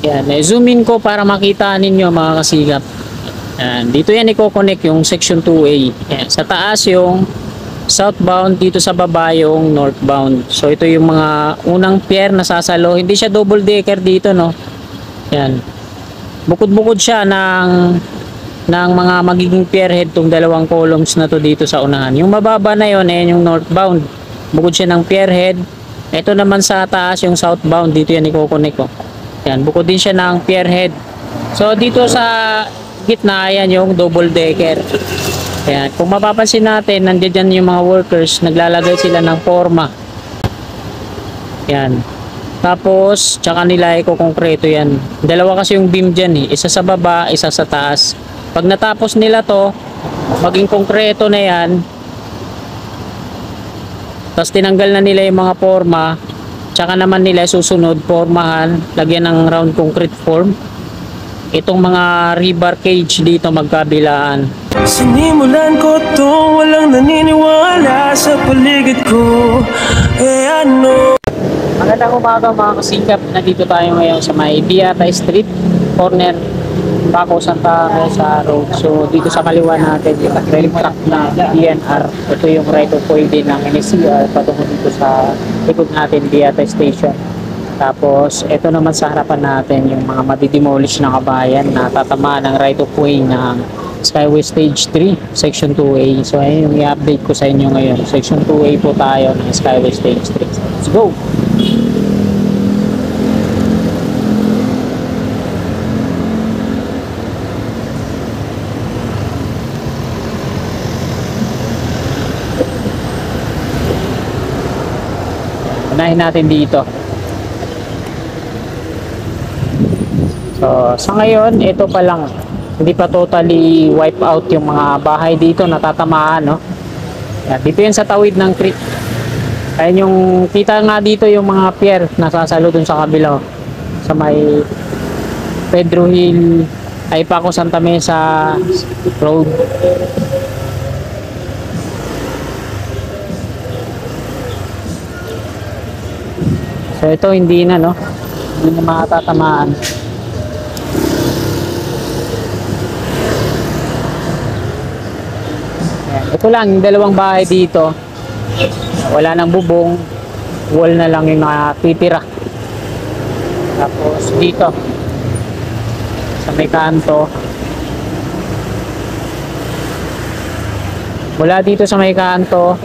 Yan, zoom in ko para makita ninyo mga kasigap. Yan, dito yan i-connect yung section 2A. Yan, sa taas yung southbound, dito sa baba yung northbound. So ito yung mga unang pier na sasalo. Hindi siya double decker dito, no. Yan. Bukod-bukod siya ng mga magiging pier head tong dalawang columns na to dito sa unahan. Yung mababa na yon ayan yung northbound. Bukod siya ng pier head. Ito naman sa taas yung southbound, dito yan i-connect ko. Yan, bukod din siya ng pier head. So dito sa gitna, ayan yung double decker. Ayan, kung mapapansin natin, nandiyan dyan yung mga workers, naglalagay sila ng forma. Yan. Tapos, tsaka nila i-konkreto yan. Dalawa kasi yung beam dyan eh. Isa sa baba, isa sa taas. Pag natapos nila to, maging konkreto na yan. Tapos tinanggal na nila yung mga forma. Tsaka naman nila susunod, formahan, lagyan ng round concrete form. Itong mga rebar cage dito magkabilaan. Sinimulan ko to, walang naniniwala sa paligid ko. Ano? Magandang umaga mga kasikap. Nandito tayo ngayon sa may Beata Street, corner Paco Santa Rosa Road. So dito sa kaliwa natin yung rail track na DNR. Ito yung right of way din ng NSCR patungo dito sa likod natin Beata Station. Tapos ito naman sa harapan natin yung mga madidemolish na kabayan na tatamaan ng right of way ng Skyway Stage 3, Section 2A. So ayun yung i-update ko sa inyo ngayon. Section 2A po tayo ng Skyway Stage 3. Let's go! Unahin natin dito. So, sa ngayon, ito pa lang. Hindi pa totally wipe out yung mga bahay dito natatamaan, no? Yan, dito yan sa tawid ng creek. Ayun yung, kita nga dito yung mga pier na sasalo dun sa kabila. Sa may Pedro Hill, ay Paco Santa Mesa Road. So ito hindi na, no? Hindi na matatamaan. Ayan. Ito lang yung dalawang bahay dito. Wala nang bubong, wall na lang yung natitira. Tapos dito sa may kanto, mula dito sa may kanto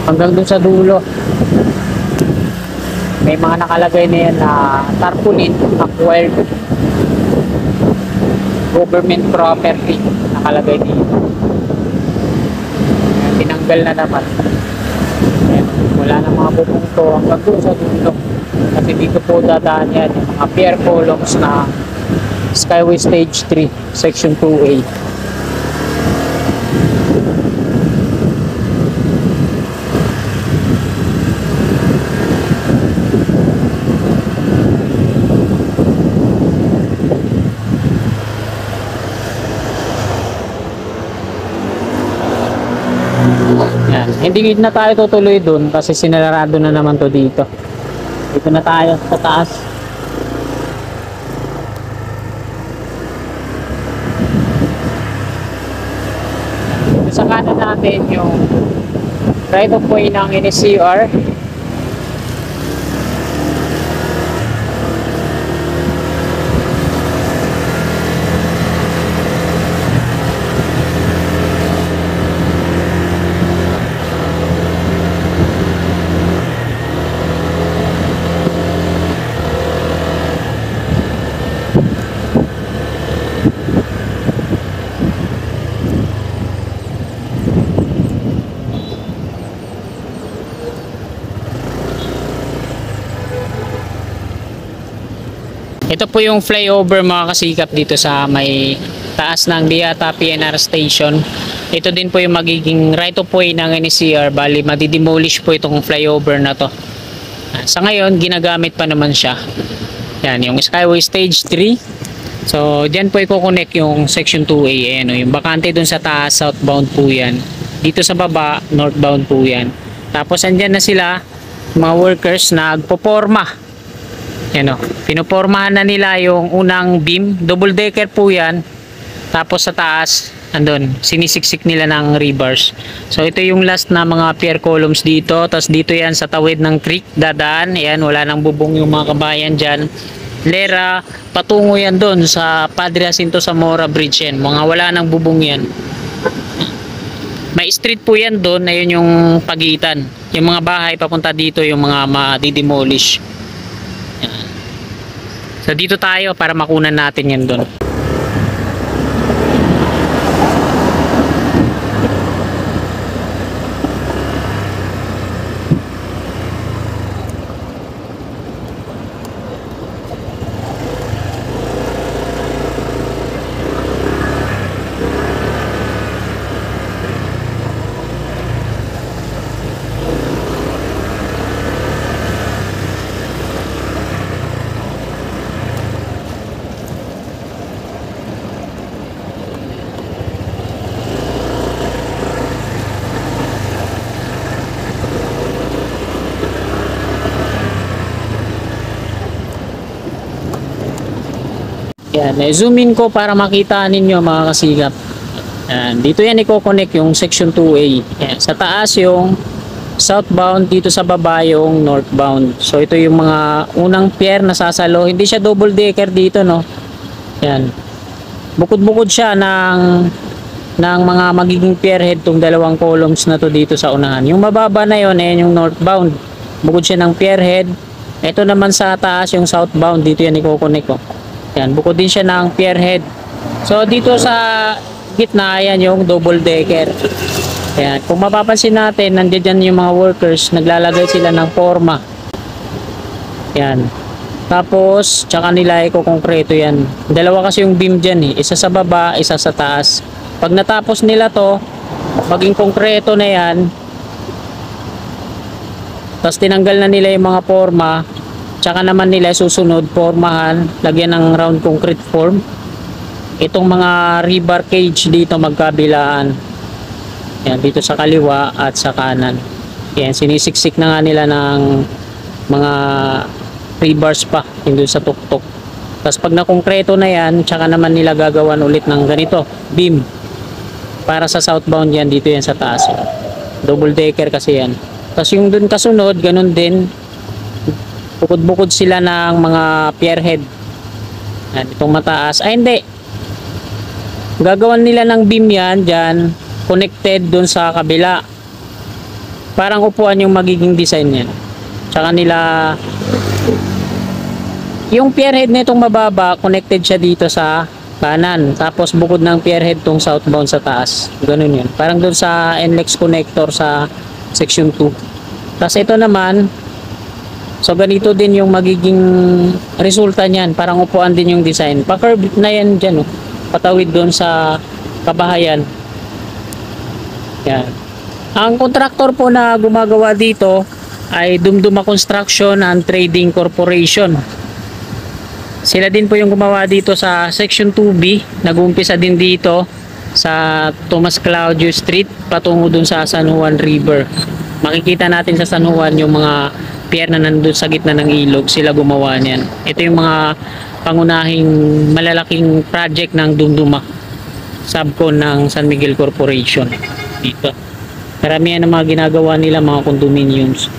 hanggang dun sa dulo, may mga nakalagay na yan na tarpaulin, acquired government property nakalagay dito. Tinanggal na naman. Ayan, wala na mga bubong to hanggang doon sa dulo. Kasi dito po dadaan yan yung mga pier columns na Skyway Stage 3, Section 2A. Yan. Hindi na tayo tutuloy dun kasi sinarado na naman to dito. Dito na tayo sa taas. Dito sa kanan natin yung right of way ng NSCR. Ito po yung flyover mga kasikap dito sa may taas ng Beata PNR Station. Ito din po yung magiging right of way ng NSCR. Bali, madidemolish po itong flyover na to. Sa ngayon, ginagamit pa naman siya. Yan, yung Skyway Stage 3. So, dyan po i-connect yung Section 2A. Ayan, yung bakante dun sa taas, southbound po yan. Dito sa baba, northbound po yan. Tapos, andyan na sila, mga workers na nagpoporma. Yan o. Pinupormahan na nila yung unang beam. Double decker po yan. Tapos sa taas, andun, sinisiksik nila ng rebars. So ito yung last na mga pier columns dito. Tapos dito yan sa tawid ng creek dadaan. Ayan, wala nang bubong yung mga kabayan dyan. Lera, patungo yan doon sa Padre Jacinto Zamora Bridge yan. Mga wala nang bubong yan. May street po yan doon. Ayun yung pagitan. Yung mga bahay papunta dito, yung mga madidemolish. Yan. So dito tayo para makunan natin yan doon. Yan, zoom in ko para makita ninyo mga kasigap. Yan, dito yan i-connect yung section 2A. Yan, sa taas yung southbound, dito sa baba yung northbound. So ito yung mga unang pier na sasalo. Hindi siya double decker dito, no. Yan. Bukod-bukod siya ng mga magiging pier head tong dalawang columns na to dito sa unahan. Yung mababa na yon ayan yung northbound. Bukod siya ng pier head. Ito naman sa taas yung southbound, dito yan i-connect ko. Yan, bukod din siya ng pier head. So dito sa gitna, ayan yung double decker. Ayan, kung mapapansin natin, nandiyan dyan yung mga workers, naglalagay sila ng forma. Yan. Tapos, tsaka nila i-konkreto yan. Dalawa kasi yung beam dyan eh. Isa sa baba, isa sa taas. Pag natapos nila to, maging konkreto na yan, tapos tinanggal na nila yung mga forma, tsaka naman nila susunod, formahan, lagyan ng round concrete form. Itong mga rebar cage dito magkabilaan. Yan, dito sa kaliwa at sa kanan. Yan, sinisiksik na nga nila ng mga rebars pa, hindi sa tuktok. Tapos pag nakongkreto na yan, tsaka naman nila gagawan ulit ng ganito, beam. Para sa southbound yan, dito yan sa taas. Double decker kasi yan. Tapos yung dun kasunod, ganun din. Bukod-bukod sila ng mga pier head. Yan, itong mataas. Ay hindi. Gagawan nila ng beam yan dyan. Connected dun sa kabila. Parang upuan yung magiging design yan. Tsaka nila yung pier head na itong mababa, connected siya dito sa kanan. Tapos bukod ng pier head tong southbound sa taas. Ganun yun. Parang dun sa NLEX connector sa section 2. Tapos ito naman, so ganito din yung magiging resulta niyan. Parang upuan din yung design. Pa-curve na yan dyan. Oh. Patawid doon sa kabahayan. Yan. Ang kontraktor po na gumagawa dito ay Dumduma Construction and Trading Corporation. Sila din po yung gumawa dito sa Section 2B. Nag-uumpisa din dito sa Tomas Claudio Street patungo dun sa San Juan River. Makikita natin sa San Juan yung mga pier na nandun sa gitna ng ilog. Sila gumawa niyan. Ito yung mga pangunahing malalaking project ng Dumduma, subcon ng San Miguel Corporation dito. Karamihan ng mga ginagawa nila mga condominiums.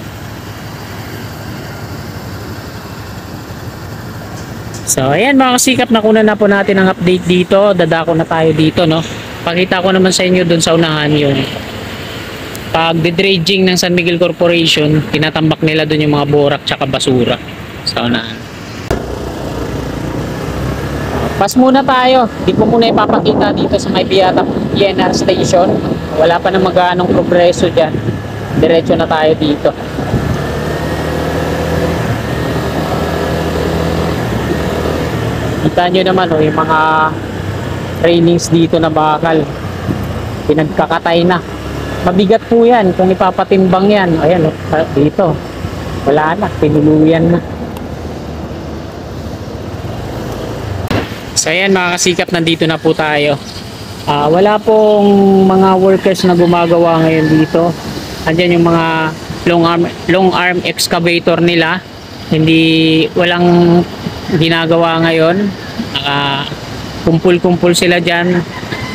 So ayan mga kasikap, nakunan na po natin ang update dito. Dadako na tayo dito, no. Pakita ko naman sa inyo dun sa unahan yung pag-dredging ng San Miguel Corporation. Tinatambak nila dun yung mga borak tsaka basura sa unahan. Pas muna tayo. Di ko muna ipapakita dito sa may Biata PNR Station. Wala pa na mag-aanong progreso dyan. Diretso na tayo dito. Kita nyo naman yung mga trainings dito na bakal. Pinagkakatay na. Mabigat po yan kung ipapatimbang yan. Ayan dito. Wala na. Pinuluyan na. So ayan mga kasikap, nandito na po tayo. Wala pong mga workers na gumagawa ngayon dito. Andyan yung mga long arm excavator nila. Walang ginagawa ngayon. Kumpul-kumpul sila dyan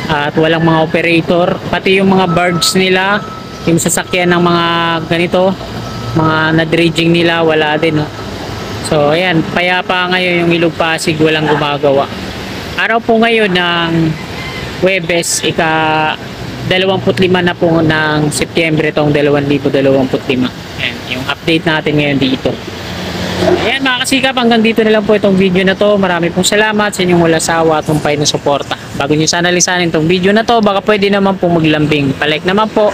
at walang mga operator. Pati yung mga barge nila, yung sasakyan ng mga ganito, mga na-dredging nila, wala din. No? So ayan, payapa ngayon yung Ilog Pasig, walang gumagawa. Araw po ngayon ng Huwebes, ika-25 na po ng Setyembre tong 2025. Ayan, yung update natin ngayon dito. Ayan mga kasikap, hanggang dito na lang po itong video na to. Marami pong salamat sa inyong wala sawa at humpay na suporta. Bago nyo sana lisanin itong video na to, baka pwede naman po maglambing. Palike naman po.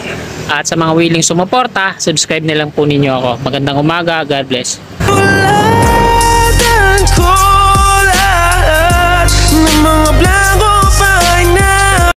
At sa mga willing sumuporta, subscribe na lang po ninyo ako. Magandang umaga. God bless. Bulatan ko lahat ng mga blanco pa